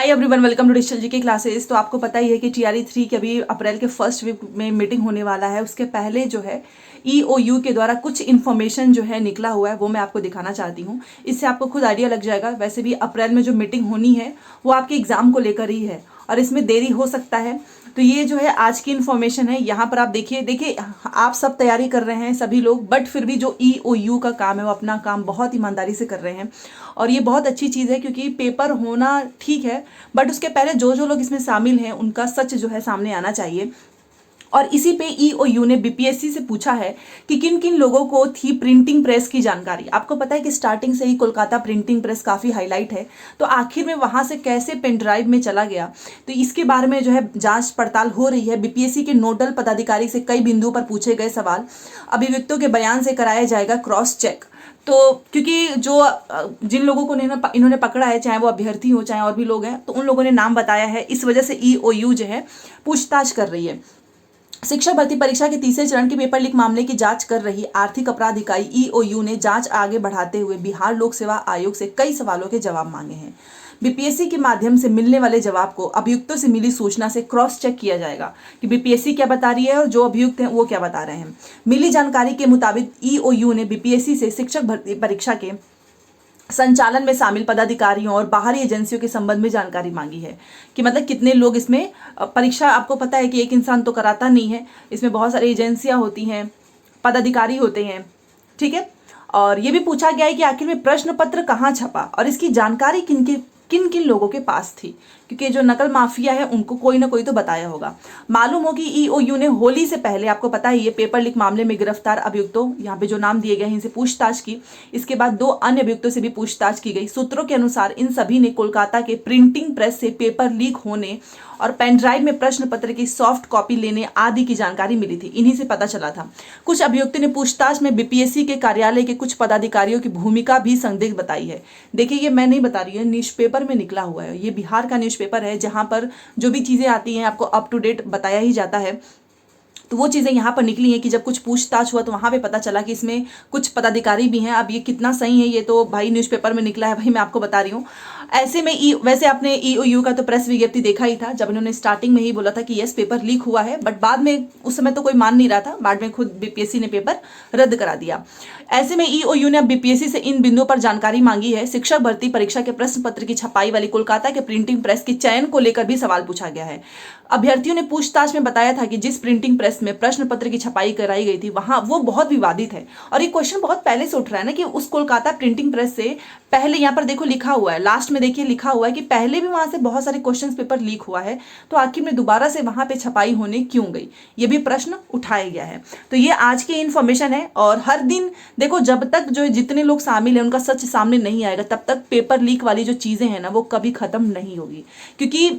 Hi everyone, welcome to digital GK classes. तो आपको पता ही है कि टीआरई 3 की अभी अप्रैल के फर्स्ट वीक में मीटिंग होने वाला है। उसके पहले जो है ईओयू के द्वारा कुछ इन्फॉर्मेशन जो है निकला हुआ है, वो मैं आपको दिखाना चाहती हूँ। इससे आपको खुद आइडिया लग जाएगा। वैसे भी अप्रैल में जो मीटिंग होनी है वो आपके एग्जाम को लेकर ही है और इसमें देरी हो सकता है। तो ये जो है आज की इन्फॉर्मेशन है। यहाँ पर आप देखिए आप सब तैयारी कर रहे हैं सभी लोग, बट फिर भी जो ईओयू का काम है वो अपना काम बहुत ईमानदारी से कर रहे हैं और ये बहुत अच्छी चीज़ है, क्योंकि पेपर होना ठीक है बट उसके पहले जो जो लोग इसमें शामिल हैं उनका सच जो है सामने आना चाहिए। और इसी पे ईओयू ने बीपीएससी से पूछा है कि किन किन लोगों को थी प्रिंटिंग प्रेस की जानकारी। आपको पता है कि स्टार्टिंग से ही कोलकाता प्रिंटिंग प्रेस काफ़ी हाईलाइट है, तो आखिर में वहां से कैसे पेन ड्राइव में चला गया, तो इसके बारे में जो है जांच पड़ताल हो रही है। बीपीएससी के नोडल पदाधिकारी से कई बिंदुओं पर पूछे गए सवाल अभियुक्तों के बयान से कराया जाएगा क्रॉस चेक। तो क्योंकि जो जिन लोगों को इन्होंने पकड़ा है, चाहे वो अभ्यर्थी हो चाहे और भी लोग हैं, तो उन लोगों ने नाम बताया है, इस वजह से ईओयू जो है पूछताछ कर रही है। शिक्षक भर्ती परीक्षा के तीसरे चरण के पेपर लीक मामले की जांच कर रही आर्थिक अपराध इकाई ईओयू ने जांच आगे बढ़ाते हुए बिहार लोक सेवा आयोग से कई सवालों के जवाब मांगे हैं। बीपीएससी के माध्यम से मिलने वाले जवाब को अभियुक्तों से मिली सूचना से क्रॉस चेक किया जाएगा कि बीपीएससी क्या बता रही है और जो अभियुक्त हैं वो क्या बता रहे हैं। मिली जानकारी के मुताबिक ईओयू ने बीपीएससी से शिक्षक भर्ती परीक्षा के संचालन में शामिल पदाधिकारियों और बाहरी एजेंसियों के संबंध में जानकारी मांगी है कि मतलब कितने लोग इसमें परीक्षा। आपको पता है कि एक इंसान तो कराता नहीं है, इसमें बहुत सारी एजेंसियां होती हैं, पदाधिकारी होते हैं, ठीक है। और ये भी पूछा गया है कि आखिर में प्रश्न पत्र कहाँ छपा और इसकी जानकारी किन किन लोगों के पास थी, क्योंकि जो नकल माफिया है उनको कोई ना कोई तो बताया होगा। मालूम हो कि ईओयू ने होली से पहले, आपको पता ही है, पेपर लीक मामले में गिरफ्तार अभियुक्तों, यहाँ पे जो नाम दिए गए हैं, इनसे पूछताछ की। इसके बाद 2 अन्य अभियुक्तों से भी पूछताछ की गई। सूत्रों के अनुसार इन सभी ने कोलकाता के प्रिंटिंग प्रेस से पेपर लीक होने और पेन ड्राइव में प्रश्न पत्र की सॉफ्ट कॉपी लेने आदि की जानकारी मिली थी। इन्हीं से पता चला था। कुछ अभियुक्तों ने पूछताछ में बीपीएससी के कार्यालय के कुछ पदाधिकारियों की भूमिका भी संदिग्ध बताई है। देखिए, ये मैं नहीं बता रही हूँ, न्यूज़पेपर में निकला हुआ है। ये बिहार का न्यूज़पेपर है जहां पर जो भी चीजें आती हैं आपको अप टू डेट बताया ही जाता है। तो वो चीज़ें यहाँ पर निकली हैं कि जब कुछ पूछताछ हुआ तो वहाँ पे पता चला कि इसमें कुछ पदाधिकारी भी हैं। अब ये कितना सही है ये तो भाई न्यूज़पेपर में निकला है, भाई मैं आपको बता रही हूँ। ऐसे में वैसे आपने ईओयू का तो प्रेस विज्ञप्ति देखा ही था, जब इन्होंने स्टार्टिंग में ही बोला था कि यस पेपर लीक हुआ है, बट बाद में उस समय तो कोई मान नहीं रहा था, बाद में खुद बीपीएससी ने पेपर रद्द करा दिया। ऐसे में ईओयू ने अब बीपीएससी से इन बिंदुओं पर जानकारी मांगी है। शिक्षक भर्ती परीक्षा के प्रश्न पत्र की छपाई वाली कोलकाता के प्रिंटिंग प्रेस के चयन को लेकर भी सवाल पूछा गया है। अभ्यर्थियों ने पूछताछ में बताया था कि जिस प्रिंटिंग प्रेस में प्रश्न पत्र की छपाई कराई गई थी वहां वो बहुत विवादित है। और ये क्वेश्चन बहुत पहले से उठ रहा है ना कि उस कोलकाता प्रिंटिंग प्रेस से पहले, यहाँ पर देखो लिखा हुआ है, लास्ट में देखिए लिखा हुआ है कि पहले भी वहां से बहुत सारे क्वेश्चन पेपर लीक हुआ है, तो आखिर में दोबारा से वहां पे छपाई होने क्यों गई, ये भी प्रश्न उठाया गया है। तो ये आज की इन्फॉर्मेशन है। और हर दिन देखो, जब तक जो जितने लोग शामिल हैं उनका सच सामने नहीं आएगा तब तक पेपर लीक वाली जो चीजें हैं ना वो कभी खत्म नहीं होगी, क्योंकि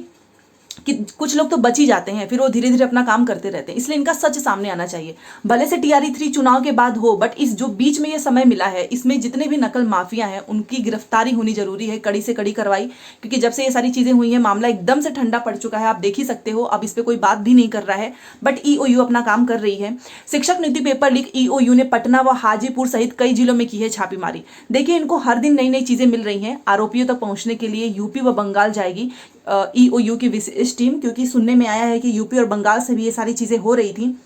कि कुछ लोग तो बच ही जाते हैं, फिर वो धीरे धीरे अपना काम करते रहते हैं। इसलिए इनका सच सामने आना चाहिए। भले से टीआरई 3 चुनाव के बाद हो, बट इस जो बीच में ये समय मिला है इसमें जितने भी नकल माफिया हैं उनकी गिरफ्तारी होनी जरूरी है, कड़ी से कड़ी कार्रवाई। क्योंकि जब से ये सारी चीजें हुई हैं मामला एकदम से ठंडा पड़ चुका है, आप देख ही सकते हो। अब इस पर कोई बात भी नहीं कर रहा है, बट ईओयू अपना काम कर रही है। शिक्षक नीति पेपर लीक, ईओयू ने पटना व हाजीपुर सहित कई जिलों में की है छापेमारी। देखिए, इनको हर दिन नई नई चीजें मिल रही हैं। आरोपियों तक पहुंचने के लिए यूपी व बंगाल जाएगी ईओयू की विशेष टीम, क्योंकि सुनने में आया है कि यूपी और बंगाल से भी ये सारी चीजें हो रही थी।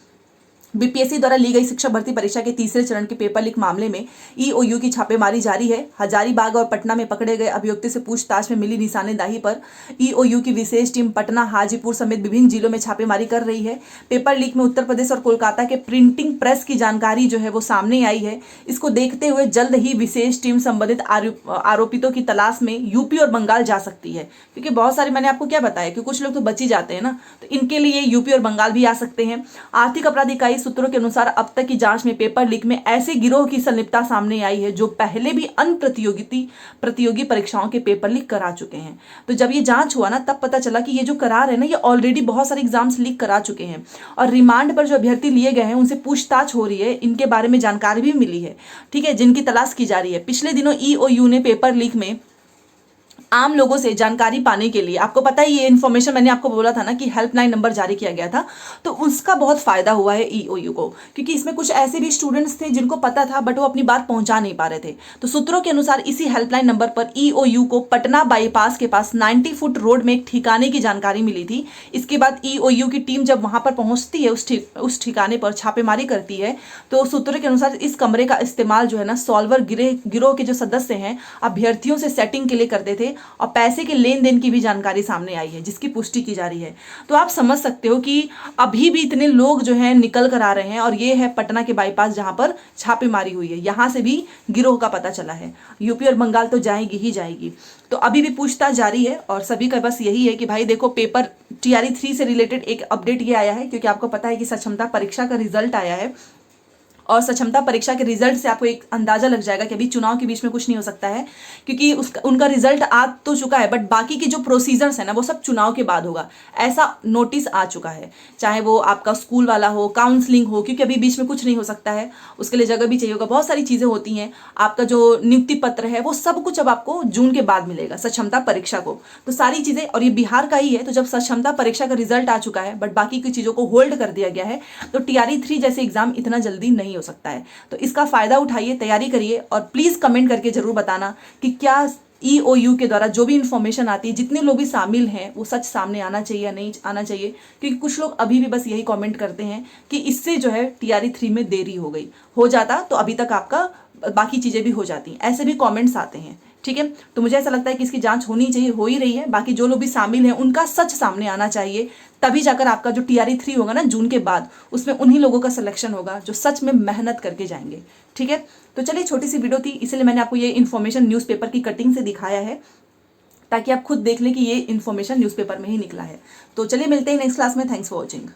बीपीएससी द्वारा ली गई शिक्षक भर्ती परीक्षा के तीसरे चरण के पेपर लीक मामले में ईओयू की छापेमारी जारी है। हजारीबाग और पटना में पकड़े गए अभियुक्तों से पूछताछ में मिली निशानेदाही पर ईओयू की विशेष टीम पटना, हाजीपुर समेत विभिन्न जिलों में छापेमारी कर रही है। पेपर लीक में उत्तर प्रदेश और कोलकाता के प्रिंटिंग प्रेस की जानकारी जो है वो सामने आई है। इसको देखते हुए जल्द ही विशेष टीम संबंधित आरोपितों की तलाश में यूपी और बंगाल जा सकती है, क्योंकि बहुत सारे, मैंने आपको क्या बताया कि कुछ लोग तो बच ही जाते हैं ना, तो इनके लिए यूपी और बंगाल भी आ सकते हैं। आर्थिक अपराध इकाई सूत्रों के अनुसार अब तक की जांच में पेपर लीक में ऐसे गिरोह की संलिप्तता सामने आई है जो पहले भी अन्य प्रतियोगी परीक्षाओं के पेपर लीक करा चुके हैं। तो जब ये जांच हुआ ना तब पता चला कि ये जो करार है ना ये ऑलरेडी बहुत सारे एग्जाम्स लीक करा चुके हैं। और रिमांड पर जो अभ्यर्थी लिए गए हैं उनसे पूछताछ हो रही है, इनके बारे में जानकारी भी मिली है, ठीक है, जिनकी तलाश की जा रही है। पिछले दिनों ईओयू ने पेपर लीक में आम लोगों से जानकारी पाने के लिए, आपको पता है ये इन्फॉर्मेशन मैंने आपको बोला था ना कि हेल्पलाइन नंबर जारी किया गया था, तो उसका बहुत फायदा हुआ है ईओयू को, क्योंकि इसमें कुछ ऐसे भी स्टूडेंट्स थे जिनको पता था बट वो अपनी बात पहुंचा नहीं पा रहे थे। तो सूत्रों के अनुसार इसी हेल्पलाइन नंबर पर ईओयू को पटना बाईपास के पास 90 फुट रोड में एक ठिकाने की जानकारी मिली थी। इसके बाद ईओयू की टीम जब वहां पर पहुंचती है, उस ठिकाने पर छापेमारी करती है, तो सूत्रों के अनुसार इस कमरे का इस्तेमाल जो है ना सॉल्वर गिरोह के जो सदस्य हैं अभ्यर्थियों से सेटिंग के लिए करते थे, और पैसे के लेन देन की भी जानकारी सामने आई है जिसकी पुष्टि की जा रही है। तो आप समझ सकते हो कि अभी भी इतने लोग जो हैं निकल कर आ रहे हैं, और ये है पटना के बाईपास जहां पर छापेमारी हुई है, यहां से भी गिरोह का पता चला है। यूपी और बंगाल तो जाएगी ही जाएगी। तो अभी भी पूछताछ जारी है, और सभी का बस यही है कि भाई देखो, पेपर टीआरई 3 से रिलेटेड एक अपडेट ये आया है, क्योंकि आपको पता है कि सक्षमता परीक्षा का रिजल्ट आया है, और सक्षमता परीक्षा के रिजल्ट से आपको एक अंदाजा लग जाएगा कि अभी चुनाव के बीच में कुछ नहीं हो सकता है, क्योंकि उनका रिजल्ट आ तो चुका है, बट बाकी के जो प्रोसीजर्स है ना वो सब चुनाव के बाद होगा, ऐसा नोटिस आ चुका है। चाहे वो आपका स्कूल वाला हो, काउंसलिंग हो, क्योंकि अभी बीच में कुछ नहीं हो सकता है, उसके लिए जगह भी चाहिए होगा, बहुत सारी चीजें होती हैं। आपका जो नियुक्ति पत्र है वो सब कुछ अब आपको जून के बाद मिलेगा सक्षमता परीक्षा को। तो सारी चीजें, और ये बिहार का ही है, तो जब सक्षमता परीक्षा का रिजल्ट आ चुका है बट बाकी की चीजों को होल्ड कर दिया गया है, तो टीआरई 3 जैसे एग्जाम इतना जल्दी नहीं हो सकता है। तो इसका फायदा उठाइए, तैयारी करिए, और प्लीज कमेंट करके जरूर बताना कि क्या ईओयू के द्वारा जो भी इंफॉर्मेशन आती है, जितने लोग भी शामिल हैं, वो सच सामने आना चाहिए या नहीं आना चाहिए। क्योंकि कुछ लोग अभी भी बस यही कमेंट करते हैं कि इससे जो है टीआरई 3 में देरी हो गई, हो जाता तो अभी तक आपका बाकी चीजें भी हो जाती, ऐसे भी कमेंट्स आते हैं। ठीक है, तो मुझे ऐसा लगता है कि इसकी जांच होनी चाहिए, हो ही रही है। बाकी जो लोग भी शामिल हैं उनका सच सामने आना चाहिए, तभी जाकर आपका जो टीआरई 3 होगा ना जून के बाद, उसमें उन्हीं लोगों का सिलेक्शन होगा जो सच में मेहनत करके जाएंगे। ठीक है, तो चलिए, छोटी सी वीडियो थी, इसलिए मैंने आपको ये इन्फॉर्मेशन न्यूज़पेपर की कटिंग से दिखाया है, ताकि आप खुद देख लें कि ये इन्फॉर्मेशन न्यूज़पेपर में ही निकला है। तो चलिए, मिलते हैं नेक्स्ट क्लास में। Thanks for watching.